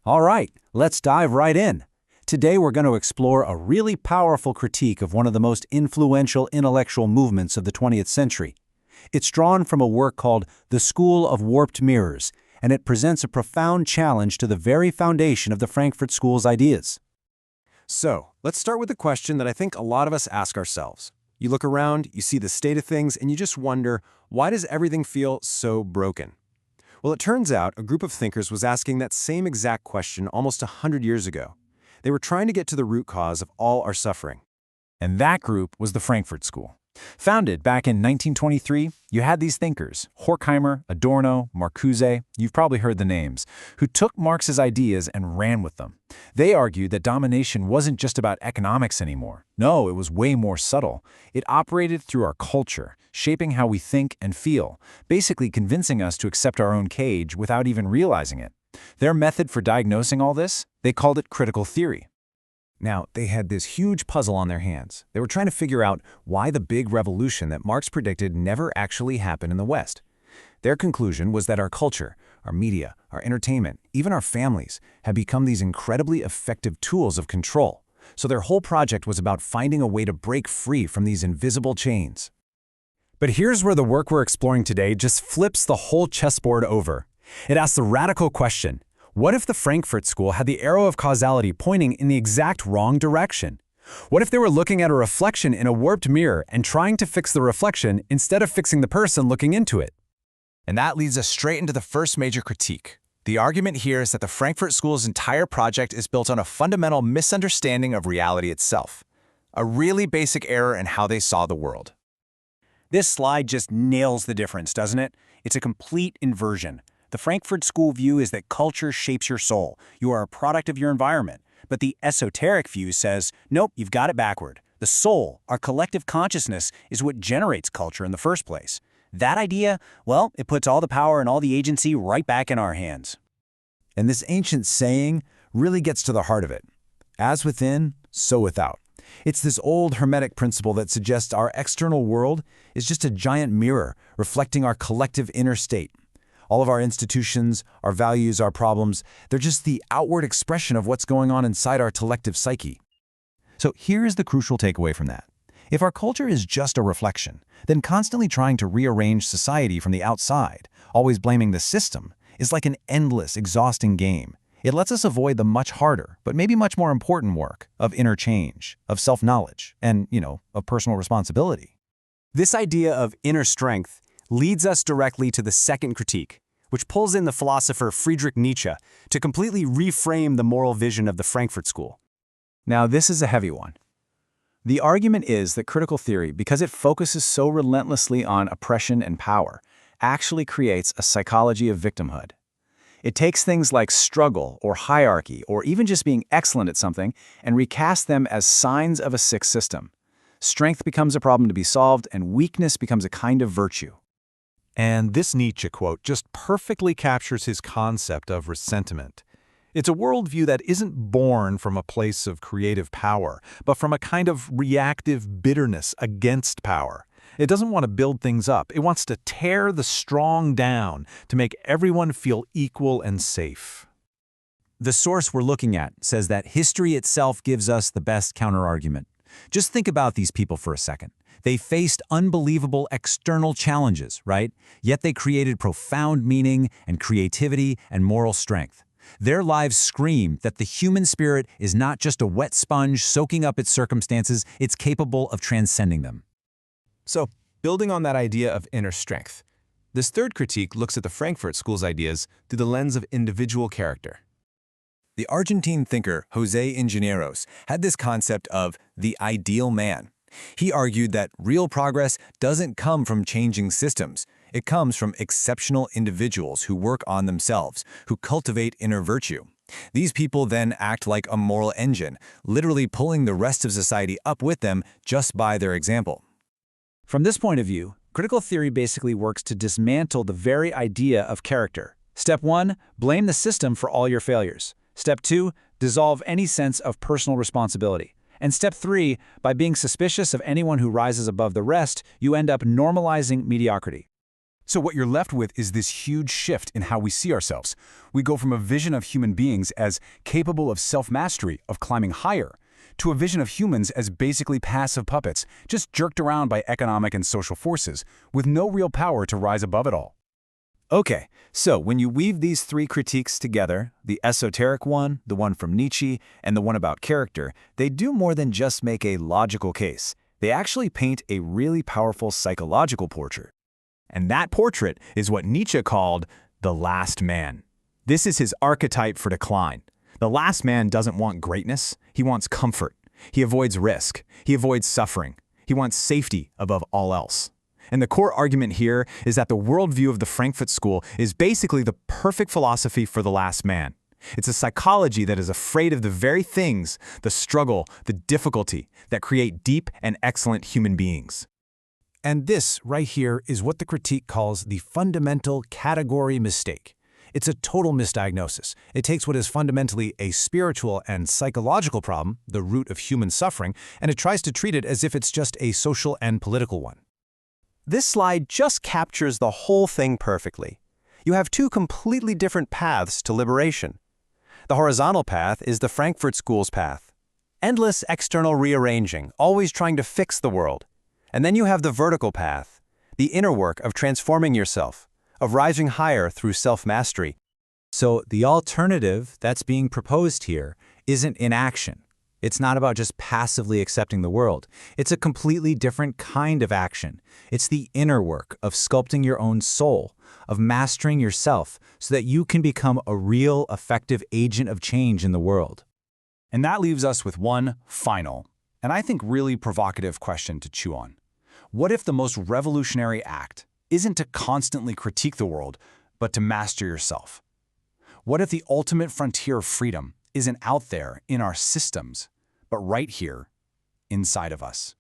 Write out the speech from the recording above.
All right, let's dive right in. Today we're going to explore a really powerful critique of one of the most influential intellectual movements of the 20th century. It's drawn from a work called The School of Warped Mirrors, and it presents a profound challenge to the very foundation of the Frankfurt School's ideas. So, let's start with a question that I think a lot of us ask ourselves. You look around, you see the state of things, and you just wonder, why does everything feel so broken? Well, it turns out a group of thinkers was asking that same exact question almost 100 years ago. They were trying to get to the root cause of all our suffering. And that group was the Frankfurt School. Founded back in 1923, you had these thinkers, Horkheimer, Adorno, Marcuse, you've probably heard the names, who took Marx's ideas and ran with them. They argued that domination wasn't just about economics anymore. No, it was way more subtle. It operated through our culture, shaping how we think and feel, basically convincing us to accept our own cage without even realizing it. Their method for diagnosing all this? They called it critical theory. Now, they had this huge puzzle on their hands. They were trying to figure out why the big revolution that Marx predicted never actually happened in the West. Their conclusion was that our culture, our media, our entertainment, even our families, had become these incredibly effective tools of control. So their whole project was about finding a way to break free from these invisible chains. But here's where the work we're exploring today just flips the whole chessboard over. It asks the radical question: what if the Frankfurt School had the arrow of causality pointing in the exact wrong direction? What if they were looking at a reflection in a warped mirror and trying to fix the reflection instead of fixing the person looking into it? And that leads us straight into the first major critique. The argument here is that the Frankfurt School's entire project is built on a fundamental misunderstanding of reality itself. A really basic error in how they saw the world. This slide just nails the difference, doesn't it? It's a complete inversion. The Frankfurt School view is that culture shapes your soul. You are a product of your environment. But the esoteric view says, nope, you've got it backward. The soul, our collective consciousness, is what generates culture in the first place. That idea, well, it puts all the power and all the agency right back in our hands. And this ancient saying really gets to the heart of it. As within, so without. It's this old Hermetic principle that suggests our external world is just a giant mirror reflecting our collective inner state. All of our institutions, our values, our problems, they're just the outward expression of what's going on inside our collective psyche. So here's the crucial takeaway from that. If our culture is just a reflection, then constantly trying to rearrange society from the outside, always blaming the system, is like an endless, exhausting game. It lets us avoid the much harder, but maybe much more important work of inner change, of self-knowledge, and, of personal responsibility. This idea of inner strength leads us directly to the second critique, which pulls in the philosopher Friedrich Nietzsche to completely reframe the moral vision of the Frankfurt School. Now, this is a heavy one. The argument is that critical theory, because it focuses so relentlessly on oppression and power, actually creates a psychology of victimhood. It takes things like struggle or hierarchy or even just being excellent at something and recasts them as signs of a sick system. Strength becomes a problem to be solved, and weakness becomes a kind of virtue. And this Nietzsche quote just perfectly captures his concept of ressentiment. It's a worldview that isn't born from a place of creative power, but from a kind of reactive bitterness against power. It doesn't want to build things up. It wants to tear the strong down to make everyone feel equal and safe. The source we're looking at says that history itself gives us the best counterargument. Just think about these people for a second. They faced unbelievable external challenges, right? Yet they created profound meaning and creativity and moral strength. Their lives scream that the human spirit is not just a wet sponge soaking up its circumstances, it's capable of transcending them. So, building on that idea of inner strength, this third critique looks at the Frankfurt School's ideas through the lens of individual character. The Argentine thinker José Ingenieros had this concept of the ideal man. He argued that real progress doesn't come from changing systems. It comes from exceptional individuals who work on themselves, who cultivate inner virtue. These people then act like a moral engine, literally pulling the rest of society up with them just by their example. From this point of view, critical theory basically works to dismantle the very idea of character. Step 1, blame the system for all your failures. Step 2, dissolve any sense of personal responsibility. And step 3, by being suspicious of anyone who rises above the rest, you end up normalizing mediocrity. So what you're left with is this huge shift in how we see ourselves. We go from a vision of human beings as capable of self-mastery, of climbing higher, to a vision of humans as basically passive puppets, just jerked around by economic and social forces, with no real power to rise above it all. Okay, so when you weave these three critiques together, the esoteric one, the one from Nietzsche, and the one about character, they do more than just make a logical case. They actually paint a really powerful psychological portrait. And that portrait is what Nietzsche called the last man. This is his archetype for decline. The last man doesn't want greatness, he wants comfort. He avoids risk, he avoids suffering. He wants safety above all else. And the core argument here is that the worldview of the Frankfurt School is basically the perfect philosophy for the last man. It's a psychology that is afraid of the very things, the struggle, the difficulty, that create deep and excellent human beings. And this, right here, is what the critique calls the fundamental category mistake. It's a total misdiagnosis. It takes what is fundamentally a spiritual and psychological problem, the root of human suffering, and it tries to treat it as if it's just a social and political one. This slide just captures the whole thing perfectly. You have two completely different paths to liberation. The horizontal path is the Frankfurt School's path. Endless external rearranging, always trying to fix the world. And then you have the vertical path, the inner work of transforming yourself, of rising higher through self-mastery. So the alternative that's being proposed here isn't inaction. It's not about just passively accepting the world. It's a completely different kind of action. It's the inner work of sculpting your own soul, of mastering yourself so that you can become a real, effective agent of change in the world. And that leaves us with one final, and I think really provocative question to chew on. What if the most revolutionary act isn't to constantly critique the world, but to master yourself? What if the ultimate frontier of freedom isn't out there in our systems, but right here, inside of us?